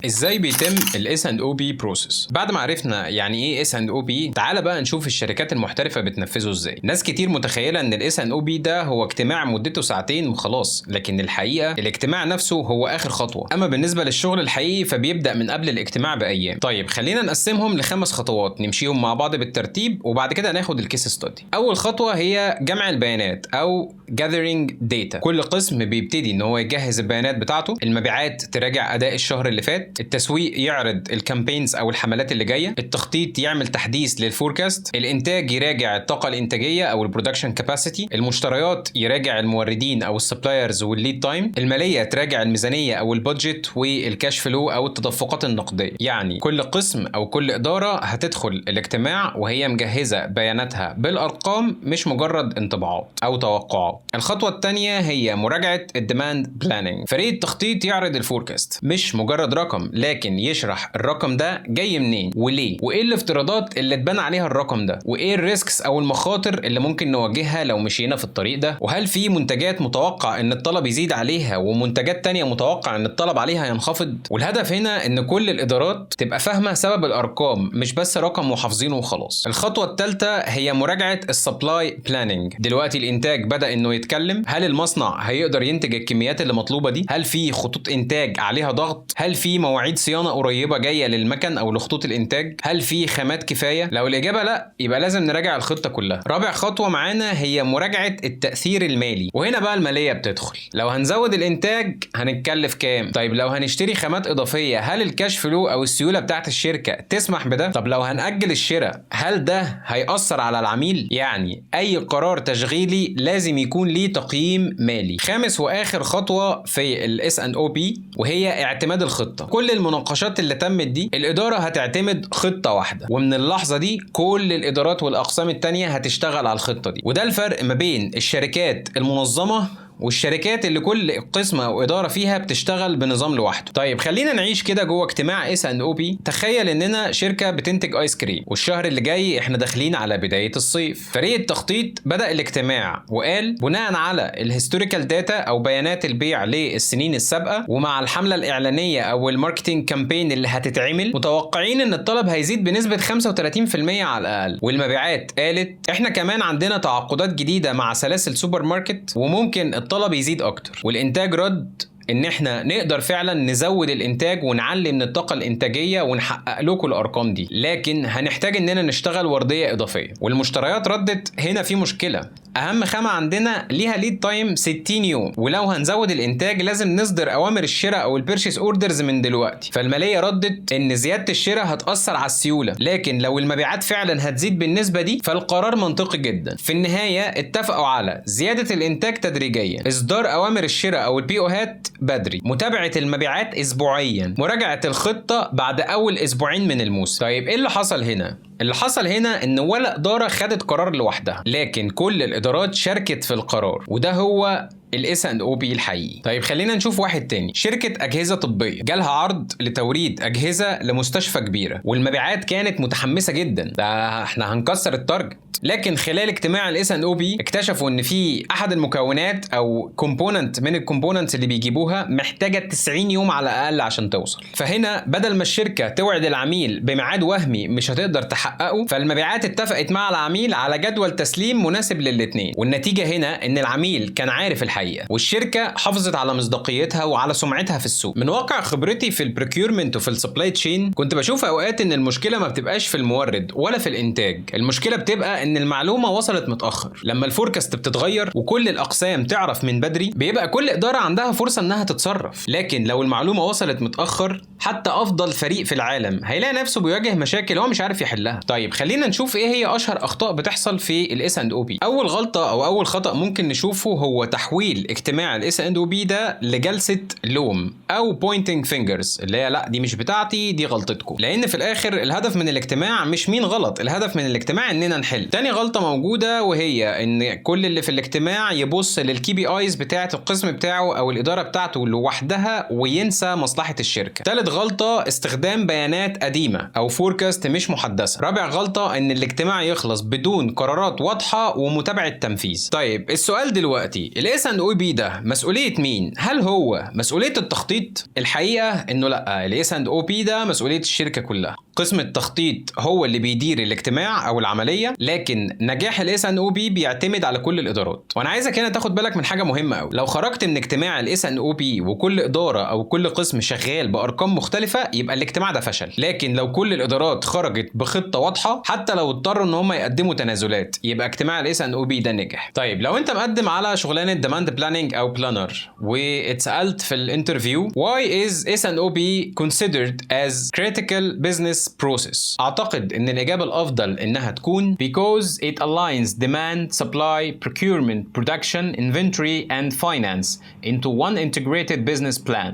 ازاي بيتم الاس اند او بي بروسيس؟ بعد ما عرفنا يعني ايه اس اند او بي، تعالى بقى نشوف الشركات المحترفه بتنفذه ازاي. ناس كتير متخيله ان الاس اند او بي ده هو اجتماع مدته ساعتين وخلاص، لكن الحقيقه الاجتماع نفسه هو اخر خطوه. اما بالنسبه للشغل الحقيقي فبيبدا من قبل الاجتماع بايام. طيب خلينا نقسمهم لخمس خطوات نمشيهم مع بعض بالترتيب، وبعد كده ناخد الكيس ستادي. اول خطوه هي جمع البيانات او gathering data. كل قسم بيبتدي ان هو يجهز البيانات بتاعته، المبيعات تراجع اداء الشهر اللي فات، التسويق يعرض الكامبينز او الحملات اللي جايه، التخطيط يعمل تحديث للفوركاست، الانتاج يراجع الطاقه الانتاجيه او البرودكشن كاباسيتي، المشتريات يراجع الموردين او السبلايرز والليد تايم، الماليه تراجع الميزانيه او البادجت والكاش فلو او التدفقات النقديه. يعني كل قسم او كل اداره هتدخل الاجتماع وهي مجهزه بياناتها بالارقام، مش مجرد انطباعات او توقعات. الخطوه الثانيه هي مراجعه الديماند بلاننج. فريق التخطيط يعرض الفوركاست، مش مجرد رقم، لكن يشرح الرقم ده جاي منين وليه، وايه الافتراضات اللي اتبنى عليها الرقم ده، وايه الريسكس او المخاطر اللي ممكن نواجهها لو مشينا في الطريق ده، وهل في منتجات متوقع ان الطلب يزيد عليها ومنتجات تانية متوقع ان الطلب عليها ينخفض. والهدف هنا ان كل الادارات تبقى فاهمه سبب الارقام، مش بس رقم وحافظينه وخلاص. الخطوه الثالثه هي مراجعه السبلاي بلاننج. دلوقتي الانتاج بدا انه يتكلم، هل المصنع هيقدر ينتج الكميات اللي مطلوبه دي؟ هل في خطوط انتاج عليها ضغط؟ هل في مواعيد صيانه قريبه جايه للمكن او لخطوط الانتاج؟ هل في خامات كفايه؟ لو الاجابه لا، يبقى لازم نراجع الخطه كلها. رابع خطوه معانا هي مراجعه التاثير المالي، وهنا بقى الماليه بتدخل. لو هنزود الانتاج هنتكلف كام؟ طيب لو هنشتري خامات اضافيه، هل الكاش فلو او السيوله بتاعت الشركه تسمح بده؟ طب لو هنأجل الشراء، هل ده هيأثر على العميل؟ يعني اي قرار تشغيلي لازم يكون ليه تقييم مالي. خامس واخر خطوه في الاس اند او بي وهي اعتماد الخطه. كل المناقشات اللي تمت دي الاداره هتعتمد خطه واحده، ومن اللحظه دي كل الادارات والاقسام التانية هتشتغل على الخطه دي. وده الفرق ما بين الشركات المنظمه والشركات اللي كل قسم او اداره فيها بتشتغل بنظام لوحده. طيب خلينا نعيش كده جوه اجتماع اس اند او بي. تخيل اننا شركه بتنتج ايس كريم، والشهر اللي جاي احنا داخلين على بدايه الصيف. فريق التخطيط بدا الاجتماع وقال بناء على الهيستوريكال داتا او بيانات البيع للسنين السابقه، ومع الحمله الاعلانيه او الماركتنج كامبين اللي هتتعمل، متوقعين ان الطلب هيزيد بنسبه 35% على الاقل. والمبيعات قالت احنا كمان عندنا تعاقدات جديده مع سلاسل سوبر ماركت وممكن الطلب يزيد اكتر. والانتاج رد ان احنا نقدر فعلا نزود الانتاج ونعلي من الطاقه الانتاجيه ونحقق لكم الارقام دي، لكن هنحتاج اننا نشتغل ورديه اضافيه. والمشتريات ردت هنا في مشكله، اهم خامه عندنا ليها ليد تايم 60 يوم، ولو هنزود الانتاج لازم نصدر اوامر الشراء او البيرشيس اوردرز من دلوقتي. فالماليه ردت ان زياده الشراء هتاثر على السيوله، لكن لو المبيعات فعلا هتزيد بالنسبه دي فالقرار منطقي جدا. في النهايه اتفقوا على زياده الانتاج تدريجيا، اصدار اوامر الشراء او البي اوهات بدري، متابعه المبيعات اسبوعيا، مراجعه الخطه بعد اول اسبوعين من الموسم. طيب ايه اللي حصل هنا؟ اللي حصل هنا ان ولا اداره خدت قرار لوحدها، لكن كل الادارات شاركت في القرار، وده هو الاس اند او بي الحقيقي. طيب خلينا نشوف واحد تاني. شركه اجهزه طبيه جالها عرض لتوريد اجهزه لمستشفى كبيره، والمبيعات كانت متحمسه جدا، ده احنا هنكسر التارجت. لكن خلال اجتماع الاس ان او بي اكتشفوا ان في احد المكونات او كومبوننت من الكومبوننتس اللي بيجيبوها محتاجه 90 يوم على الاقل عشان توصل. فهنا بدل ما الشركه توعد العميل بميعاد وهمي مش هتقدر تحققه، فالمبيعات اتفقت مع العميل على جدول تسليم مناسب للاثنين. والنتيجه هنا ان العميل كان عارف الحقيقه، والشركه حافظت على مصداقيتها وعلى سمعتها في السوق. من واقع خبرتي في البريكيورمنت وفي السبلاي تشين، كنت بشوف اوقات ان المشكله ما بتبقاش في المورد ولا في الانتاج، المشكله بتبقى ان المعلومه وصلت متاخر. لما الفوركاست بتتغير وكل الاقسام تعرف من بدري، بيبقى كل اداره عندها فرصه انها تتصرف. لكن لو المعلومه وصلت متاخر، حتى افضل فريق في العالم هيلاقي نفسه بيواجه مشاكل هو مش عارف يحلها. طيب خلينا نشوف ايه هي اشهر اخطاء بتحصل في الاس اند او بي. اول غلطه او اول خطا ممكن نشوفه هو تحويل اجتماع الاس اند او بي ده لجلسه لوم او بوينتنج فينجرز، اللي هي لا دي مش بتاعتي، دي غلطتكم. لان في الاخر الهدف من الاجتماع مش مين غلط، الهدف من الاجتماع اننا نحل. تاني غلطه موجوده وهي ان كل اللي في الاجتماع يبص للكي بي ايز بتاعه القسم بتاعه او الاداره بتاعته لوحدها وينسى مصلحه الشركه. تالت تالت غلطة استخدام بيانات قديمة او فوركاست مش محدثة. رابع غلطة ان الاجتماع يخلص بدون قرارات واضحة ومتابعة تنفيذ. طيب السؤال دلوقتي، الاس اند او بي ده مسؤولية مين؟ هل هو مسؤولية التخطيط؟ الحقيقة انه لا، الاس اند او بي ده مسؤولية الشركة كلها. قسم التخطيط هو اللي بيدير الاجتماع او العملية، لكن نجاح الاس ان او بي بيعتمد على كل الادارات. وانا عايزك هنا تاخد بالك من حاجة مهمة قوي. لو خرجت من اجتماع الاس ان او بي وكل ادارة او كل قسم شغال بارقام مختلفة، يبقى الاجتماع ده فشل. لكن لو كل الادارات خرجت بخطة واضحة، حتى لو اضطروا ان هم يقدموا تنازلات، يبقى اجتماع الاس ان او بي ده نجح. طيب لو انت مقدم على شغلانة ديماند بلاننج او بلانر واتسالت في الانترفيو why is S&OP considered as critical business process، اعتقد ان الاجابة الافضل انها تكون because it aligns demand, supply, procurement, production, inventory and finance into one integrated business plan.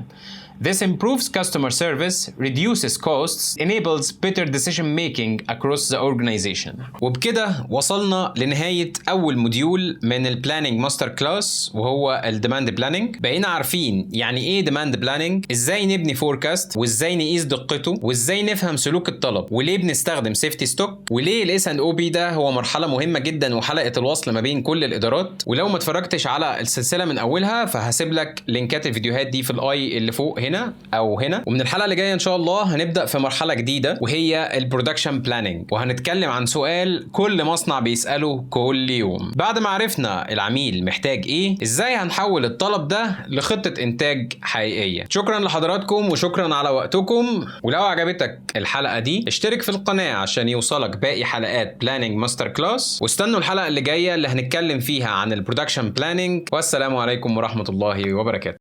This improves customer service, reduces costs, enables better decision making across the organization. وبكده وصلنا لنهاية أول موديول من البلاننج ماستر كلاس، وهو الديماند بلاننج. بقينا عارفين يعني إيه ديماند بلاننج، إزاي نبني فوركاست، وإزاي نقيس دقته، وإزاي نفهم سلوك الطلب، وليه بنستخدم سيفتي ستوك، وليه الاس اند او بي ده هو مرحلة مهمة جدا وحلقة الوصل ما بين كل الإدارات. ولو ما اتفرجتش على السلسلة من أولها فهسيب لك لينكات الفيديوهات دي في الآي اللي فوق هنا او هنا. ومن الحلقه اللي جايه ان شاء الله هنبدا في مرحله جديده، وهي البرودكشن بلاننج، وهنتكلم عن سؤال كل مصنع بيساله كل يوم. بعد ما عرفنا العميل محتاج ايه، ازاي هنحول الطلب ده لخطه انتاج حقيقيه. شكرا لحضراتكم وشكرا على وقتكم. ولو عجبتك الحلقه دي اشترك في القناه عشان يوصلك باقي حلقات بلاننج ماستر كلاس، واستنوا الحلقه اللي جايه اللي هنتكلم فيها عن البرودكشن بلاننج. والسلام عليكم ورحمه الله وبركاته.